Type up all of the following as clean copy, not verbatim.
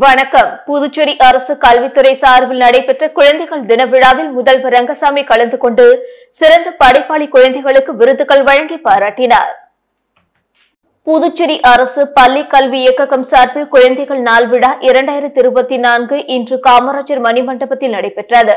வணக்கம். புதுச்சேரி அரசு கல்வித்துறை சார்பில் நடைபெற்ற குழந்தைகள் தின விழாவில் முதல்வர் ரங்கசாமி கலந்து கொண்டு சிறந்த படைப்பாளி குழந்தைகளுக்கு விருதுகள் வழங்கி பாராட்டினார். புதுச்சேரி அரசு பள்ளி கல்வி இயக்ககம் சார்பில் குழந்தைகள் நாள் விழா 2024 இன்று காமராஜர் மணிமண்டபத்தில் நடைபெற்றது.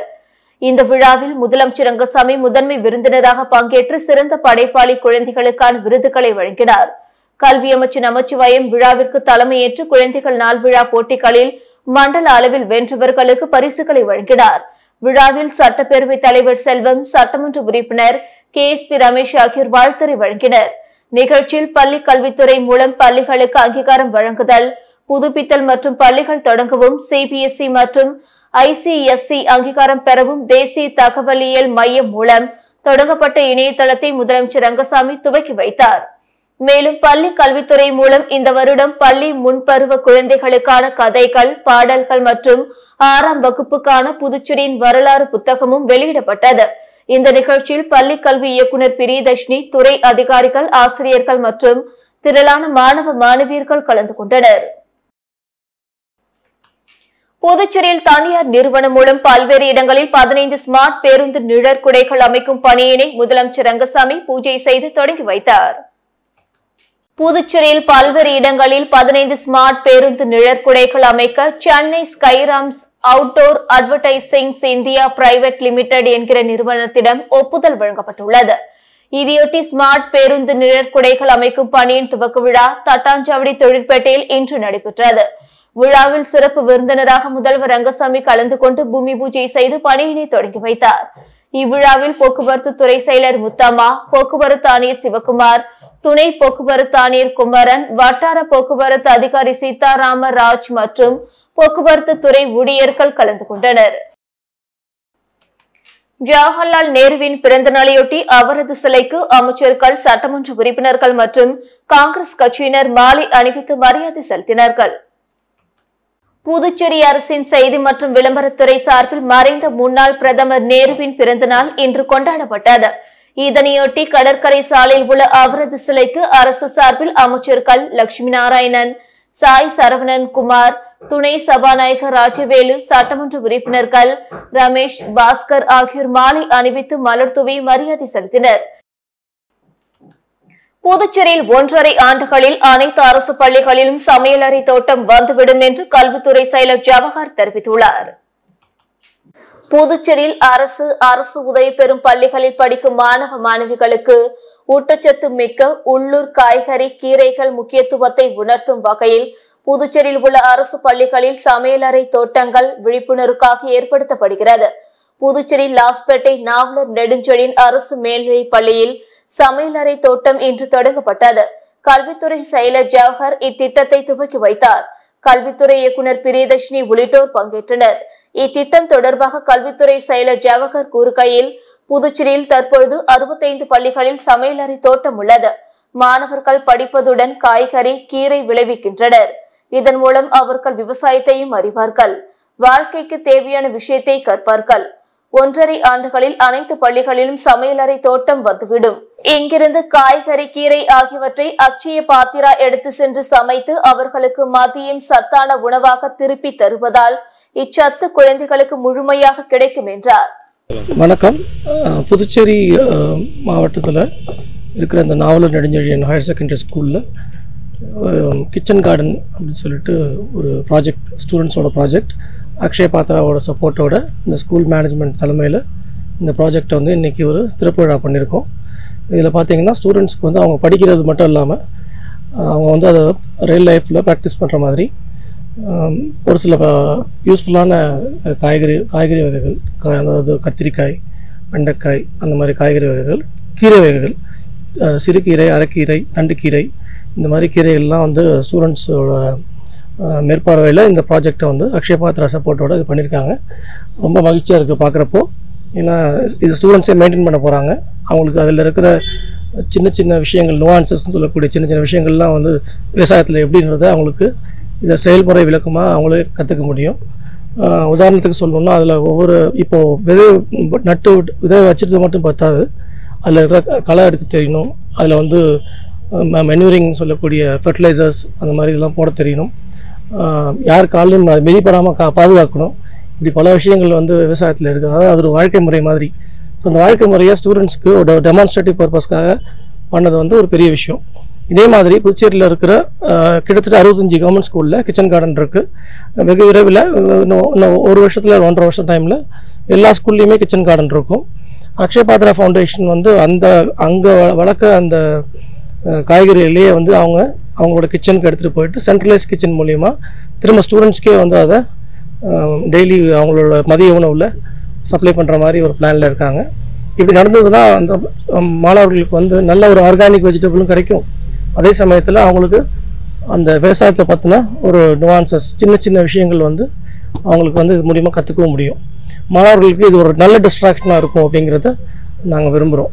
இந்த விழாவில் முதலமைச்சர் ரங்கசாமி முதன்மை விருந்தினராக பங்கேற்று சிறந்த படைப்பாளி குழந்தைகளுக்கான விருதுகளை வழங்கினார். கல்வி அமைச்சர் நமச்சிவாயம் விழாவிற்கு தலைமையேற்று குழந்தைகள் நாள் விழா போட்டிகளில் மண்டல அளவில் வென்றவர்களுக்கு பரிசுகளை வழங்கினார். விழாவில் சட்டப்பேரவைத் தலைவர் செல்வம், சட்டமன்ற உறுப்பினர் KSP ரமேஷ் ஆகியோர் வாழ்த்துரை வழங்கினர். நிகழ்ச்சியில் பள்ளி கல்வித்துறை மூலம் பள்ளிகளுக்கு அங்கீகாரம் வழங்குதல், புதுப்பித்தல் மற்றும் பள்ளிகள் தொடங்கவும், CBSE மற்றும் ICSC அங்கீகாரம் பெறவும் தேசிய தகவலியல் மையம் மூலம் தொடங்கப்பட்ட இணையதளத்தை முதலமைச்சர் ரங்கசாமி துவக்கி வைத்தார். மேலும் பள்ளி கல்வித்துறை மூலம் இந்த வருடம் பள்ளி முன்பருவ குழந்தைகளுக்கான கதைகள், பாடல்கள் மற்றும் 6ஆம் வகுப்புக்கான புதுச்சேரியின் வரலாறு புத்தகமும் வெளியிடப்பட்டது. இந்த நிகழ்ச்சியில் பள்ளி கல்வி இயக்குநர் பிரியதர்ஷினி, துறை அதிகாரிகள், ஆசிரியர்கள் மற்றும் திரளான மாணவ மாணவியர்கள் கலந்து கொண்டனர். புதுச்சேரியில் தனியார் நிறுவனம் மூலம் பல்வேறு இடங்களில் 15 ஸ்மார்ட் பேருந்து நிழற்குடைகள் அமைக்கும் பணியினை முதலமைச்சர் ரங்கசாமி பூஜை செய்து தொடங்கி வைத்தார். புதுச்சேரியில் பல்வேறு இடங்களில் 15 ஸ்மார்ட் பேருந்து நிழற்குடைகள் அமைக்க Chennai Skyrams outdoor advertisings India private limited என்கிற நிறுவனத்திடம் ஒப்புதல் வழங்கப்பட்டுள்ளது. இதையொட்டி ஸ்மார்ட் பேருந்து நிழற்குடைகள் அமைக்கும் பணியின் துவக்க விழா தட்டாஞ்சாவடி தொழிற்பேட்டையில் இன்று நடைபெற்றது. விழாவில் சிறப்பு விருந்தினராக முதல்வர் ரங்கசாமி கலந்து கொண்டு பூமி பூஜை செய்து பணியினை தொடங்கி வைத்தார். இவ்விழாவில் போக்குவரத்து துறை செயலர் முத்தம்மா, போக்குவரத்து ஆணையர் சிவகுமார், துணை போக்குவரத்து ஆணையர் குமரன், வட்டார போக்குவரத்து அதிகாரி சீதாராம ராஜ் மற்றும் போக்குவரத்து துறை ஊழியர்கள் கலந்து கொண்டனர். ஜவஹர்லால் நேருவின் பிறந்த நாளையொட்டி அவரது சிலைக்கு அமைச்சர்கள், சட்டமன்ற உறுப்பினர்கள் மற்றும் காங்கிரஸ் கட்சியினர் மாலை அணிவித்து மரியாதை செலுத்தினார்கள். புதுச்சேரி அரசின் செய்தி மற்றும் விளம்பரத்துறை சார்பில் மறைந்த முன்னாள் பிரதமர் நேருவின் பிறந்த நாள் இன்று கொண்டாடப்பட்டது. இதனையொட்டி கடற்கரை சாலையில் உள்ள அவரது சிலைக்கு அரசு சார்பில் அமைச்சர்கள் லட்சுமி நாராயணன், சாய் சரவணன் குமார், துணை சபாநாயகர் ராஜவேலு, சட்டமன்ற உறுப்பினர்கள் ரமேஷ், பாஸ்கர் ஆகியோர் மாலை அணிவித்து மலர் தூவி மரியாதை செலுத்தினர். புதுச்சேரியில் 1.5 ஆண்டுகளில் அனைத்து அரசு பள்ளிகளிலும் சமையலறை தோட்டம் வந்துவிடும் என்று கல்வித்துறை செயலர் ஜவஹர் தெரிவித்துள்ளார். புதுச்சேரியில் அரசு உதவி பெறும் பள்ளிகளில் படிக்கும் மாணவ மாணவிகளுக்கு ஊட்டச்சத்து மிக்க உள்ளூர் காய்கறி, கீரைகள் முக்கியத்துவத்தை உணர்த்தும் வகையில் புதுச்சேரியில் உள்ள அரசு பள்ளிகளில் சமையலறை தோட்டங்கள் விழிப்புணர்வுக்காக ஏற்படுத்தப்படுகிறது. புதுச்சேரி லாஸ்பேட்டை நாவலர் நெடுஞ்செழியன் அரசு மேல்நிலைப் பள்ளியில் சமையலறை தோட்டம் இன்று தொடங்கப்பட்டது. கல்வித்துறை செயலர் ஜவஹர் இத்திட்டத்தை துவக்கி வைத்தார். கல்வித்துறை இயக்குநர் பிரியதர்ஷினி உள்ளிட்டோர் பங்கேற்றனர். இத்திட்டம் தொடர்பாக கல்வித்துறை செயலர் ஜவஹர் கூறுகையில், புதுச்சேரியில் தற்பொழுது 65 பள்ளிகளில் சமையலறை தோட்டம் உள்ளது. மாணவர்கள் படிப்பதுடன் காய்கறி, கீரை விளைவிக்கின்றனர். இதன் மூலம் அவர்கள் விவசாயத்தையும் அறிவார்கள், வாழ்க்கைக்கு தேவையான விஷயத்தை கற்பார்கள். 1.5 ஆண்டுகளில் அனைத்து பள்ளிகளிலும் சமையலறை தோட்டம் வந்துவிடும். இங்கிருந்து காய்கறி, கீரை ஆகியவற்றை அக்ஷய பாத்திரா எடுத்து சென்று சமைத்து அவர்களுக்கு மதியம் சத்தான உணவாக திருப்பி தருவதால் இச்சத்து குழந்தைகளுக்கு முழுமையாக கிடைக்கும் என்றார். வணக்கம். புதுச்சேரி மாவட்டத்தில் இருக்கிற இந்த நாவலர் நெடுஞ்செழியன் ஹையர் செகண்டரி ஸ்கூலில் கிச்சன் கார்டன் அப்படின்னு சொல்லிட்டு ஒரு ப்ராஜெக்ட், ஸ்டூடெண்ட்ஸோட ப்ராஜெக்ட், அக்ஷய பாத்திராவோட சப்போர்ட்டோட இந்த ஸ்கூல் மேனேஜ்மெண்ட் தலைமையில் இந்த ப்ராஜெக்டை வந்து இன்றைக்கி ஒரு திறப்பு விழா பண்ணியிருக்கோம். இதில் பார்த்திங்கன்னா ஸ்டூடெண்ட்ஸ்க்கு வந்து அவங்க படிக்கிறது மட்டும் இல்லாமல் அவங்க வந்து அதை ரியல் லைஃப்பில் ப்ராக்டிஸ் பண்ணுற மாதிரி ஒரு சில யூஸ்ஃபுல்லான காய்கறி வகைகள், அதாவது கத்திரிக்காய், வெண்டைக்காய், அந்த மாதிரி காய்கறி வகைகள், கீரை வகைகள், சிறுகீரை, அரைக்கீரை, தண்டுக்கீரை, இந்த மாதிரி கீரைகள்லாம் வந்து ஸ்டூடெண்ட்ஸோட மேற்பார்வையில் இந்த ப்ராஜெக்டை வந்து அக்ஷய பாத்திரா சப்போர்ட்டோடு இது பண்ணியிருக்காங்க. ரொம்ப மகிழ்ச்சியாக இருக்குது பார்க்குறப்போ. ஏன்னா இது ஸ்டூடெண்ட்ஸே மெயின்டைன் பண்ண போகிறாங்க. அவங்களுக்கு அதில் இருக்கிற சின்ன சின்ன விஷயங்கள், நுவான்சஸ்ன்னு சொல்லக்கூடிய சின்ன சின்ன விஷயங்கள்லாம் வந்து விவசாயத்தில் எப்படின்றத அவங்களுக்கு இதை செயல்முறை விளக்கமாக அவங்களே கற்றுக்க முடியும். உதாரணத்துக்கு சொல்லணுன்னா அதில் இப்போது விதை வச்சுட்டு மட்டும் பத்தாது, அதில் இருக்கிற களை எடுக்க தெரியணும். அதில் வந்து மெனூரிங் சொல்லக்கூடிய ஃபெர்டிலைசர்ஸ் அந்த மாதிரி இதெல்லாம் போட தெரியணும். யார் காலையும் மிதிப்படாமல் பாதுகாக்கணும். இப்படி பல விஷயங்கள் வந்து விவசாயத்தில் இருக்குது. அதாவது அது ஒரு வாழ்க்கை முறை மாதிரி. ஸோ அந்த வாழ்க்கை முறையை ஸ்டூடெண்ட்ஸ்க்கு ஒரு டெமான்ஸ்ட்ரேட்டிவ் பர்பஸ்க்காக பண்ணது வந்து ஒரு பெரிய விஷயம். இதே மாதிரி புதுச்சேரியில் இருக்கிற கிட்டத்தட்ட 65 கவர்மெண்ட் ஸ்கூலில் கிச்சன் கார்டன் இருக்குது. வெகு விரைவில் இன்னும் ஒரு வருஷத்தில் 1.5 வருஷம் டைமில் எல்லா ஸ்கூல்லையுமே கிச்சன் கார்டன் இருக்கும். அக்ஷய பாத்ரா ஃபவுண்டேஷன் வந்து அங்கே வளர்க்க அந்த காய்கறிகளையே வந்து அவங்களோட கிச்சனுக்கு எடுத்துகிட்டு போயிட்டு சென்ட்ரலைஸ் கிச்சன் மூலிமா திரும்ப ஸ்டூடெண்ட்ஸ்க்கே வந்து அதை டெய்லி அவங்களோட மதிய உணவில் சப்ளை பண்ணுற மாதிரி ஒரு பிளானில் இருக்காங்க. இப்படி நடந்ததுன்னா அந்த மாணவர்களுக்கு வந்து நல்ல ஒரு ஆர்கானிக் வெஜிடபிளும் கிடைக்கும். அதே சமயத்தில் அவங்களுக்கு அந்த விவசாயத்தை பற்றின ஒரு நுவான்சஸ் சின்ன சின்ன விஷயங்கள் வந்து அவங்களுக்கு வந்து இது மூலிமா கற்றுக்கவும் முடியும். மாணவர்களுக்கு இது ஒரு நல்ல டிஸ்ட்ராக்ஷனாக இருக்கும் அப்படிங்கிறத நாங்கள் விரும்புகிறோம்.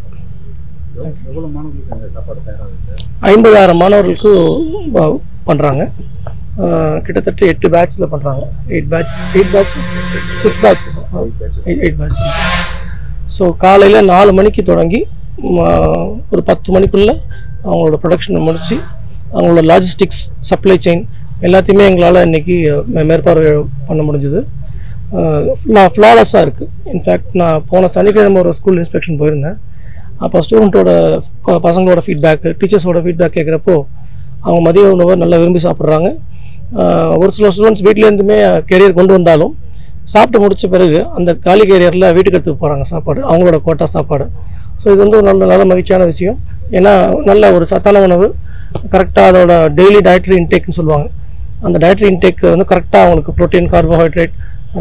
50,000 மாணவர்களுக்கு பண்ணுறாங்க. கிட்டத்தட்ட 8 பேட்சில் பண்ணுறாங்க. 8 பேட்ச். ஸோ காலையில் 4 மணிக்கு தொடங்கி ஒரு 10 மணிக்குள்ளே அவங்களோட ப்ரொடக்ஷனை முடித்து அவங்களோட லாஜிஸ்டிக்ஸ் சப்ளை செயின் எல்லாத்தையுமே எங்களால் இன்றைக்கி மேற்பார்வை பண்ண முடிஞ்சுது. ஃப்ளாலெஸ்ஸாக இருக்குது. இன்ஃபேக்ட் நான் போன சனிக்கிழமை ஒரு ஸ்கூல் இன்ஸ்பெக்ஷன் போயிருந்தேன். அப்போ ஸ்டூடெண்ட்டோட பசங்களோட ஃபீட்பேக்கு டீச்சர்ஸோட ஃபீட்பேக் கேட்குறப்போ அவங்க மதிய உணவை நல்லா விரும்பி சாப்பிட்றாங்க. ஒரு சில ஸ்டூடெண்ட்ஸ் வீட்டிலேருந்துமே கேரியர் கொண்டு வந்தாலும் சாப்பிட்டு முடித்த பிறகு அந்த காலி கேரியரில் வீட்டுக்கு எடுத்துகிட்டு போகிறாங்க சாப்பாடு, அவங்களோட கோட்டா சாப்பாடு. ஸோ இது வந்து ஒரு நல்ல மகிழ்ச்சியான விஷயம். ஏன்னா நல்ல ஒரு சத்தான உணவு கரெக்டாக அதோட டெய்லி டயட்ரி இன்டேக்னு சொல்லுவாங்க. அந்த டயட்ரி இன்டேக் வந்து கரெக்டாக அவங்களுக்கு ப்ரோட்டீன், கார்போஹைட்ரேட்,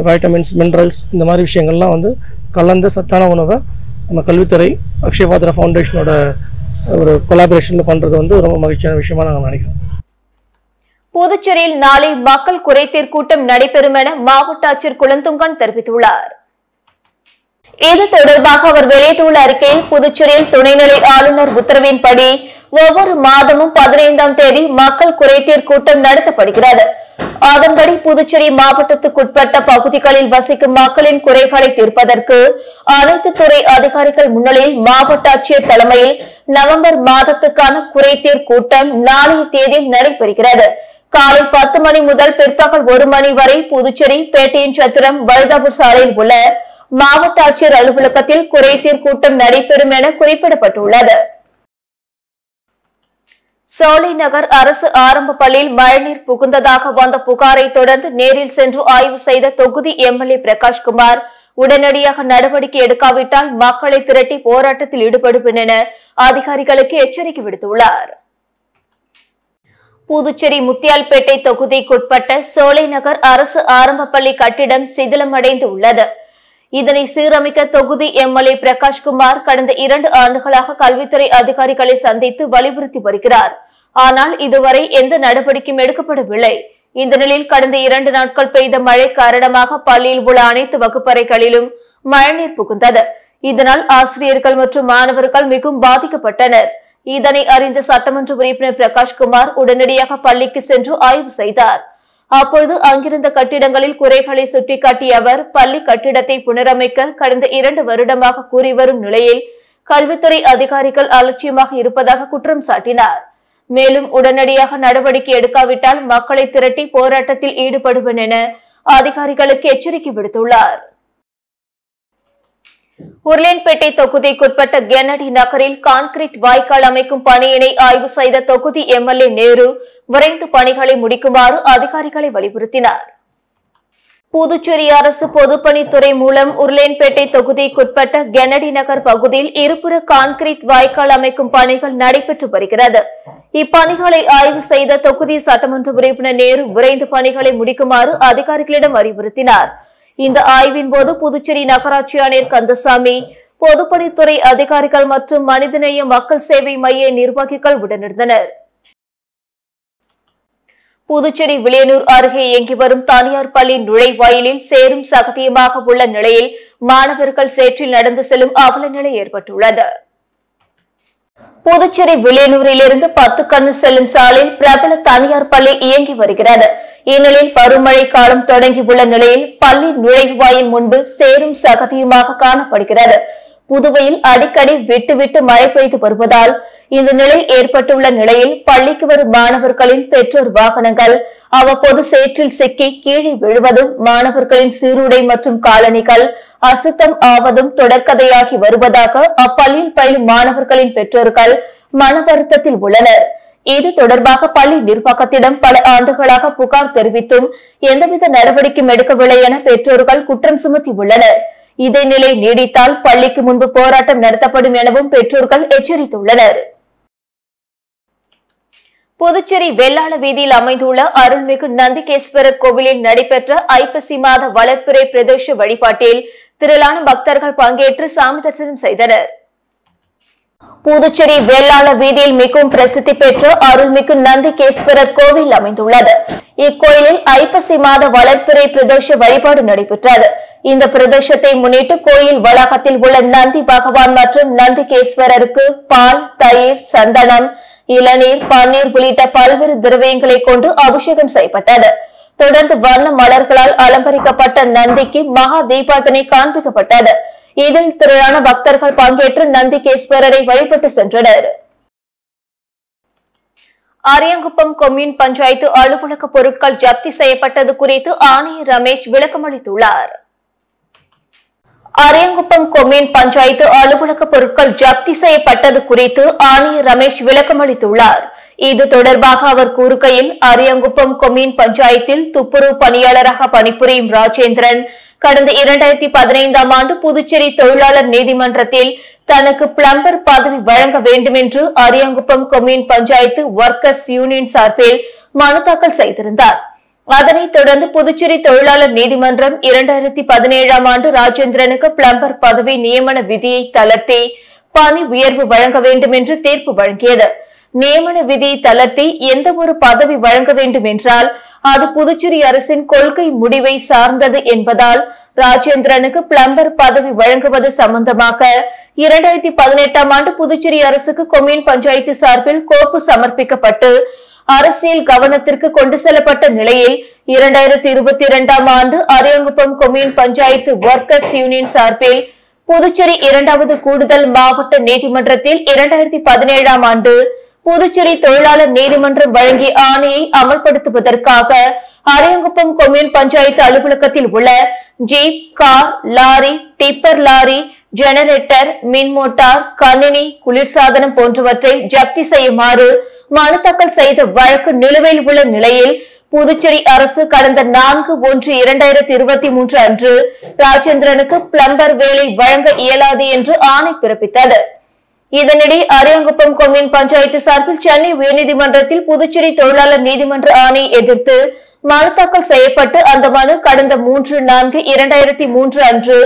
வைட்டமின்ஸ், மினரல்ஸ் இந்த மாதிரி விஷயங்கள்லாம் வந்து கலந்த சத்தான உணவை நம்ம கல்வித்துறை அக்ஷய பாத்ரா ஃபவுண்டேஷனோட ஒரு கொலாபரேஷனில் பண்ணுறது வந்து ரொம்ப மகிழ்ச்சியான விஷயமா நாங்கள் நினைக்கிறோம். புதுச்சேரியில் நாளை மக்கள் குறைதீர் கூட்டம் நடைபெறும் என மாவட்ட ஆட்சியர் குலந்துங்கன் தெரிவித்துள்ளார். இது தொடர்பாக அவர் வெளியிட்டுள்ள அறிக்கையில் புதுச்சேரியில் துணைநிலை ஆளுநர் உத்தரவின்படி ஒவ்வொரு மாதமும் 15ஆம் தேதி மக்கள் குறைதீர் கூட்டம் நடத்தப்படுகிறது. அதன்படி புதுச்சேரி மாவட்டத்துக்குட்பட்ட பகுதிகளில் வசிக்கும் மக்களின் குறைகளை தீர்ப்பதற்கு அனைத்து துறை அதிகாரிகள் முன்னிலையில் மாவட்ட ஆட்சியர் தலைமையில் நவம்பர் மாதத்துக்கான குறைதீர் கூட்டம் நாளைய தேதியில் நடைபெறுகிறது. காலை 10 மணி முதல் பிற்பகல் 1 மணி வரை புதுச்சேரி பேட்டையின் சத்திரம் வழுதாபூர் சாலையில் உள்ள மாவட்ட ஆட்சியர் அலுவலகத்தில் குறைதீர் கூட்டம் நடைபெறும் என குறிப்பிடப்பட்டுள்ளது. சோலை நகர் அரசு ஆரம்ப பள்ளியில் மழைநீர் புகுந்ததாக வந்த புகாரை தொடர்ந்து நேரில் சென்று ஆய்வு செய்த தொகுதி எம்எல்ஏ பிரகாஷ்குமார் உடனடியாக நடவடிக்கை எடுக்காவிட்டால் மக்களை திரட்டி போராட்டத்தில் ஈடுபடுவேன் என அதிகாரிகளுக்கு எச்சரிக்கை விடுத்துள்ளார். புதுச்சேரி முத்தியால்பேட்டை தொகுதிக்குட்பட்ட சோலை நகர் அரசு ஆரம்ப பள்ளி கட்டிடம் சிதிலமடைந்து உள்ளது. இதனை சீரமைக்க தொகுதி எம்எல்ஏ பிரகாஷ்குமார் கடந்த 2 ஆண்டுகளாக கல்வித்துறை அதிகாரிகளை சந்தித்து வலியுறுத்தி வருகிறார். ஆனால் இதுவரை எந்த நடவடிக்கையும் எடுக்கப்படவில்லை. இந்த நிலையில் கடந்த 2 நாட்கள் பெய்த மழை காரணமாக பள்ளியில் உள்ள அனைத்து வகுப்பறைகளிலும் மழைநீர் புகுந்தது. இதனால் ஆசிரியர்கள் மற்றும் மாணவர்கள் மிகவும் பாதிக்கப்பட்டனர். இதனை அறிந்த சட்டமன்ற உறுப்பினர் பிரகாஷ்குமார் உடனடியாக பள்ளிக்கு சென்று ஆய்வு செய்தார். அப்பொழுது அங்கிருந்த கட்டிடங்களில் குறைகளை சுட்டிக்காட்டிய அவர் பள்ளி கட்டிடத்தை புனரமைக்க கடந்த 2 வருடமாக கூறி வரும் நிலையில் கல்வித்துறை அதிகாரிகள் அலட்சியமாக இருப்பதாக குற்றம் சாட்டினார். மேலும் உடனடியாக நடவடிக்கை எடுக்காவிட்டால் மக்களை திரட்டி போராட்டத்தில் ஈடுபடுவேன் என அதிகாரிகளுக்கு எச்சரிக்கை விடுத்துள்ளார். உருளையன்பேட்டை தொகுதிக்குட்பட்ட கென்னடி நகரில் கான்கிரீட் வாய்க்கால் அமைக்கும் பணியினை ஆய்வு செய்த தொகுதி எம்எல்ஏ நேரு விரைந்து பணிகளை முடிக்குமாறு அதிகாரிகளை வலியுறுத்தினார். புதுச்சேரி அரசு பொதுப்பணித்துறை மூலம் உருளையன்பேட்டை தொகுதிக்குட்பட்ட கென்னடி நகர் பகுதியில் இருபுற கான்கிரீட் வாய்க்கால் அமைக்கும் பணிகள் நடைபெற்று வருகிறது. இப்பணிகளை ஆய்வு செய்த தொகுதி சட்டமன்ற உறுப்பினர் நேரு விரைந்து பணிகளை முடிக்குமாறு அதிகாரிகளிடம் அறிவுறுத்தினார். இந்த ஆய்வின் போது புதுச்சேரி நகராட்சி ஆணையர் கந்தசாமி, பொதுப்பணித்துறை அதிகாரிகள் மற்றும் மனிதநேய மக்கள் சேவை மைய நிர்வாகிகள் உடனிருந்தனர். புதுச்சேரி வில்லியனூர் அருகே இயங்கி வரும் தனியார் பள்ளி நுழைவாயிலில் சேரும் சகதியமாக உள்ள நிலையில் மாணவர்கள் சேற்றில் நடந்து செல்லும் அவல நிலை ஏற்பட்டுள்ளது. புதுச்சேரி வில்லியனூரிலிருந்து 10 கண்ணு செல்லும் சாலையில் பிரபல தனியார் பள்ளி இயங்கி வருகிறது. இந்நிலையில் பருவமழை காலம் தொடங்கியுள்ள நிலையில் பள்ளி நுழைவாயில் முன்பு சேரும் சகதியுமாக காணப்படுகிறது. புதுவையில் அடிக்கடி விட்டு விட்டு மழை பெய்து வருவதால் இந்த நிலை ஏற்பட்டுள்ள நிலையில் பள்ளிக்கு வரும் மாணவர்களின் பெற்றோர் வாகனங்கள் அவ்வப்போது சேற்றில் சிக்கி கீழே விழுவதும் மாணவர்களின் சீருடை மற்றும் காலணிகள் அசுத்தம் ஆவதும் தொடர்கதையாகி வருவதாக அப்பள்ளியில் பயிலும் மாணவர்களின் பெற்றோர்கள் மன வருத்தத்தில் உள்ளனர். இது தொடர்பாக பள்ளி நிர்வாகத்திடம் பல ஆண்டுகளாக புகார் தெரிவித்தும் எந்தவித நடவடிக்கையும் எடுக்கவில்லை என பெற்றோர்கள் குற்றம் சுமத்தியுள்ளனர். இதே நிலை நீடித்தால் பள்ளிக்கு முன்பு போராட்டம் நடத்தப்படும் எனவும் பெற்றோர்கள் எச்சரித்துள்ளனர். புதுச்சேரி வெள்ளாள வீதியில் அமைந்துள்ள அருள்மிகு நந்திகேஸ்வரர் கோவிலில் நடைபெற்ற ஐப்பசி மாத வளர்ப்பிறை பிரதோஷ வழிபாட்டில் திரளான பக்தர்கள் பங்கேற்று சாமி தரிசனம் செய்தனர். புதுச்சேரி வெள்ளாள வீதியில் மிகவும் பிரசித்தி பெற்ற அருள்மிகு நந்திகேஸ்வரர் கோவில் அமைந்துள்ளது. இக்கோயிலில் ஐப்பசி மாத வளர்ப்பிறை பிரதோஷ வழிபாடு நடைபெற்றது. இந்த பிரதோஷத்தை முன்னிட்டு கோயில் வளாகத்தில் உள்ள நந்தி பகவான் மற்றும் நந்திகேஸ்வரருக்கு பால், தயிர், சந்தனம், இளநீர், பன்னீர் உள்ளிட்ட பல்வேறு திரவியங்களை கொண்டு அபிஷேகம் செய்யப்பட்டது. தொடர்ந்து வண்ண மலர்களால் அலங்கரிக்கப்பட்ட நந்திக்கு மகா தீபார்த்தனை காண்பிக்கப்பட்டது. இதில் திரளான பக்தர்கள் பங்கேற்று நந்திகேஸ்வரரை வழிபட்டு சென்றனர். அரியாங்குப்பம் கொம்யூன் பஞ்சாயத்து அலுவலக பொருட்கள் ஜப்தி செய்யப்பட்டது குறித்து ஆணையர் ரமேஷ் விளக்கமளித்துள்ளார். அரியாங்குப்பம் கொம்யூன் பஞ்சாயத்து அலுவலக பொருட்கள் ஜப்தி செய்யப்பட்டது குறித்து ஆணையர் ரமேஷ் விளக்கமளித்துள்ளார். இது தொடர்பாக அவர் கூறுகையில், அரியாங்குப்பம் கொம்யூன் பஞ்சாயத்தில் துப்புரவு பணியாளராக பணிபுரியும் ராஜேந்திரன் கடந்த 2015ஆம் ஆண்டு புதுச்சேரி தொழிலாளர் நீதிமன்றத்தில் தனக்கு பிளம்பர் பதவி வழங்க வேண்டும் என்று Ariyankuppam commune panchayat workers union சார்பில் மனு தாக்கல் செய்திருந்தார். அதனைத் தொடர்ந்து புதுச்சேரி தொழிலாளர் நீதிமன்றம் 2017ஆம் ஆண்டு ராஜேந்திரனுக்கு பிளம்பர் பதவி நியமன விதியை தளர்த்தி பணி உயர்வு வழங்க வேண்டும் என்று தீர்ப்பு வழங்கியது. நியமன விதியை தளர்த்தி எந்த ஒரு பதவி வழங்க வேண்டும் என்றால் அது புதுச்சேரி அரசின் கொள்கை முடிவை சார்ந்தது என்பதால் ராஜேந்திரனுக்கு பிளம்பர் பதவி வழங்குவது சம்பந்தமாக 2018ஆம் ஆண்டு புதுச்சேரி அரசுக்கு கொம்யூன் பஞ்சாயத்து சார்பில் கோப்பு சமர்ப்பிக்கப்பட்டு அரசியல் கவனத்திற்கு கொண்டு செல்லப்பட்ட நிலையில் 2022ஆம் ஆண்டு Ariyankuppam commune panchayat workers union சார்பில் புதுச்சேரி 2வது கூடுதல் மாவட்ட நீதிமன்றத்தில் 2017ஆம் ஆண்டு புதுச்சேரி தொழிலாளர் நீதிமன்றம் வழங்கிய ஆணையை அமல்படுத்துவதற்காக அரியாங்குப்பம் கொம்யூன் பஞ்சாயத்து அலுவலகத்தில் உள்ள jeep, car, lorry, tipper lorry, generator, மின் மோட்டார், கணினி, குளிர்சாதனம் போன்றவற்றை ஜப்தி செய்யுமாறு மனு தாக்கல் செய்த வழக்கு நிலுவையில் உள்ள நிலையில் புதுச்சேரி அரசு கடந்த 4/1/2023 அன்று ராஜேந்திரனுக்கு பிளம்பர் வேலை வழங்க இயலாது என்று ஆணை பிறப்பித்தது. இதனிடையே அரியாங்குப்பம் கொம்யூன் பஞ்சாயத்து சார்பில் சென்னை உயர்நீதிமன்றத்தில் புதுச்சேரி தொழிலாளர் நீதிமன்ற ஆணையை எதிர்த்து மனு தாக்கல் செய்யப்பட்டு அந்த மனு கடந்த 3/4/2003 அன்று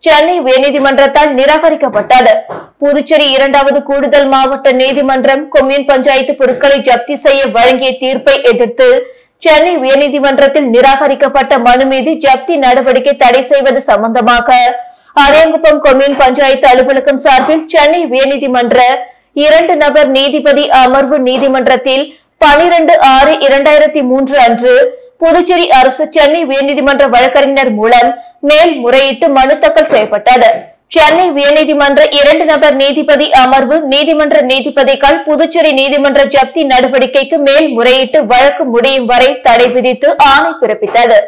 சென்னை உயர்நீதிமன்றத்தால் நிராகரிக்கப்பட்டது. புதுச்சேரி 2வது கூடுதல் மாவட்ட நீதிமன்றம் கொம்யூன் பஞ்சாயத்து பொருட்களை ஜப்தி செய்ய வழங்கிய தீர்ப்பை எதிர்த்து சென்னை உயர்நீதிமன்றத்தில் நிராகரிக்கப்பட்ட மனு மீது ஜப்தி நடவடிக்கை தடை செய்வது சம்பந்தமாக அரியாங்குப்பம் கொம்யூன் பஞ்சாயத்து அலுவலகம் சார்பில் சென்னை உயர்நீதிமன்ற 2 நபர் நீதிபதி அமர்வு நீதிமன்றத்தில் 12/6/2003 அன்று புதுச்சேரி அரசு சென்னை உயர்நீதிமன்ற வழக்கறிஞர் மூலம் மேல்முறையீட்டு மனு தாக்கல் செய்யப்பட்டது. சென்னை உயர்நீதிமன்ற 2 நபர் நீதிபதி அமர்வு நீதிமன்ற நீதிபதிகள் புதுச்சேரி நீதிமன்ற ஜப்தி நடவடிக்கைக்கு மேல்முறையீட்டு வழக்கு முடியும் வரை தடை விதித்து ஆணை பிறப்பித்தது.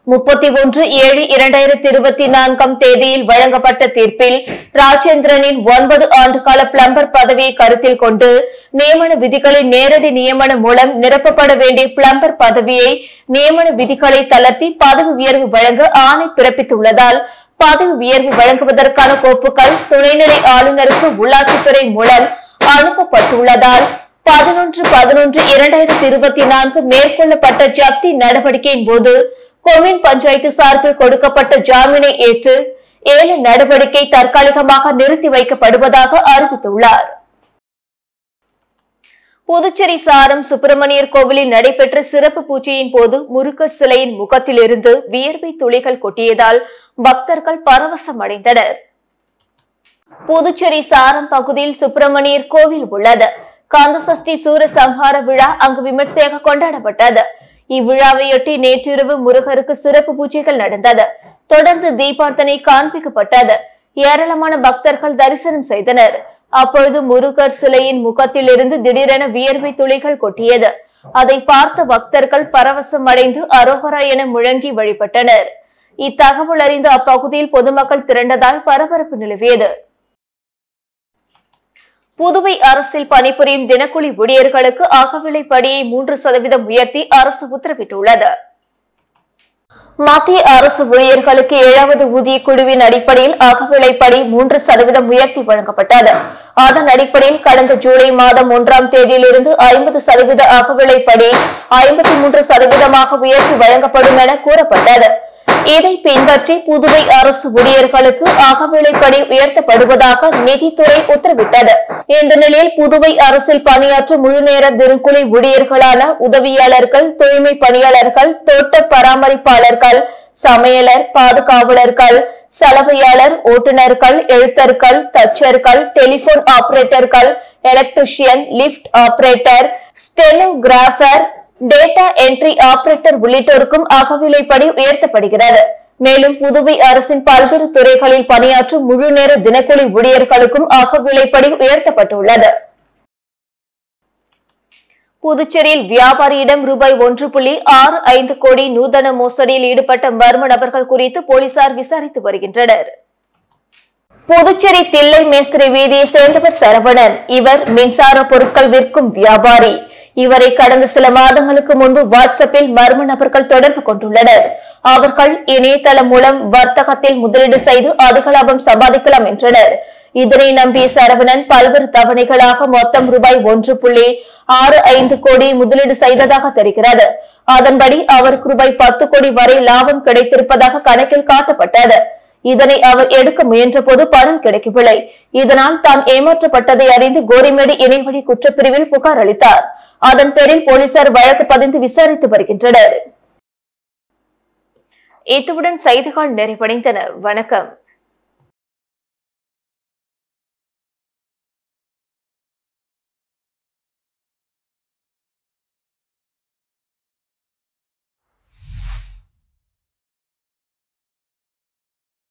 31/7/2024 தேதியில் வழங்கப்பட்ட தீர்ப்பில் ராஜேந்திரனின் 9 ஆண்டு கால பிளம்பர் பதவியை கருத்தில் கொண்டு நியமன விதிகளின் நேரடி நியமனம் மூலம் நிரப்பப்பட வேண்டிய பிளம்பர் பதவியை நியமன விதிகளை தளர்த்தி பதவி உயர்வு வழங்க ஆணை பிறப்பித்துள்ளதால் பதவி உயர்வு வழங்குவதற்கான கோப்புகள் துணைநிலை ஆளுநருக்கு உள்ளாட்சித்துறை மூலம் அனுப்பப்பட்டுள்ளதால் 11/11/2024 மேற்கொள்ளப்பட்ட ஜப்தி நடவடிக்கையின் போது கொம்யூன் பஞ்சாயத்து சார்பில் கொடுக்கப்பட்ட ஜாமீனை ஏற்று 7 நடவடிக்கை தற்காலிகமாக நிறுத்தி வைக்கப்படுவதாக அறிவித்துள்ளார். புதுச்சேரி சாரம் சுப்பிரமணியர் கோவிலில் நடைபெற்ற சிறப்பு பூஜையின் போது முருகர் சிலையின் முகத்திலிருந்து வியர்வை துளிகள் கொட்டியதால் பக்தர்கள் பரவசம் அடைந்தனர். புதுச்சேரி சாரம் பகுதியில் சுப்பிரமணியர் கோவில் உள்ளது. கந்தசஷ்டி சூரசம்ஹார விழா அங்கு விமர்சையாக கொண்டாடப்பட்டது. இவ்விழாவையொட்டி நேற்றிரவு முருகருக்கு சிறப்பு பூஜைகள் நடந்தது. தொடர்ந்து தீபார்த்தனை காண்பிக்கப்பட்டது. ஏராளமான பக்தர்கள் தரிசனம் செய்தனர். அப்பொழுது முருகர் சிலையின் முகத்தில் இருந்து திடீரென வியர்வை துளிகள் கொட்டியது. அதை பார்த்த பக்தர்கள் பரவசம் அடைந்து அரோகரா என முழங்கி வழிபட்டனர். இத்தகவல் அறிந்து அப்பகுதியில் பொதுமக்கள் திரண்டதால் பரபரப்பு நிலவியது. புதுவை அரசில் பணிபுரியும் தினக்கூலி ஊழியர்களுக்கு அகவிலைப்படியை 3% உயர்த்தி அரசு உத்தரவிட்டுள்ளது. மத்திய அரசு ஊழியர்களுக்கு 7வது ஊதிய குழுவின் அடிப்படையில் அகவிலைப்படி 3% உயர்த்தி வழங்கப்பட்டது. அதன் அடிப்படையில் கடந்த ஜூலை மாதம் 1ஆம் தேதியிலிருந்து 50% அகவிலைப்படி 53% உயர்த்தி வழங்கப்படும் என கூறப்பட்டது. இதை பின்பற்றி புதுவை அரசு ஊழியர்களுக்கு அகவிலைப்படி உயர்த்தப்படுவதாக நிதித்துறை உத்தரவிட்டது. இந்த நிலையில் புதுவை அரசில் பணியாற்றும் முழுநேர தினக்கூலி ஊழியர்களான உதவியாளர்கள், தூய்மை பணியாளர்கள், தோட்ட பராமரிப்பாளர்கள், சமையலர், பாதுகாவலர்கள், சலவையாளர், ஓட்டுநர்கள், எழுத்தர்கள், தச்சர்கள், டெலிபோன் ஆபரேட்டர்கள், electrician, lift operator, stenographer, data entry operator உள்ளிட்டோருக்கும் அகவிலைப்படி உயர்த்தப்படுகிறது. மேலும் புதுவை அரசின் பல்வேறு துறைகளில் பணியாற்றும் முழுநேர தினக்கூலி ஊழியர்களுக்கும் அகவிலைப்படி உயர்த்தப்பட்டுள்ளது. புதுச்சேரியில் வியாபாரியிடம் ரூபாய் 1.65 கோடி நூதன மோசடியில் ஈடுபட்ட மர்ம நபர்கள் குறித்து போலீசார் விசாரித்து வருகின்றனர். புதுச்சேரி தில்லை மேஸ்திரி வீதியை சேர்ந்தவர் சரவணன். இவர் மின்சார பொருட்கள் விற்கும் வியாபாரி. இவரை கடந்த சில மாதங்களுக்கு முன்பு வாட்ஸ்அப்பில் மர்ம நபர்கள் தொடர்பு கொண்டுள்ளனர். அவர்கள் இணையதளம் மூலம் வர்த்தகத்தில் முதலீடு செய்து அதிக லாபம் சம்பாதிக்கலாம் என்றனர். இதனை நம்பிய சரவணன் பல்வேறு தவணைகளாக மொத்தம் ரூபாய் 1.65 கோடி முதலீடு செய்ததாக தெரிகிறது. அதன்படி அவருக்கு ரூபாய் 10 கோடி வரை லாபம் கிடைத்திருப்பதாக கணக்கில் காட்டப்பட்டது. இதனை அவர் எடுக்க முயன்ற போது பணம் கிடைக்கவில்லை. இதனால் தான் ஏமாற்றப்பட்டதை அறிந்து கோரிமேடு இணைவழி குற்றப்பிரிவில் புகார் அளித்தார். அதன் பேரில் போலீசார் வழக்கு பதிந்து விசாரித்து வருகின்றனர். இத்துடன் செய்திகள் நிறைவடைந்தன. வணக்கம்.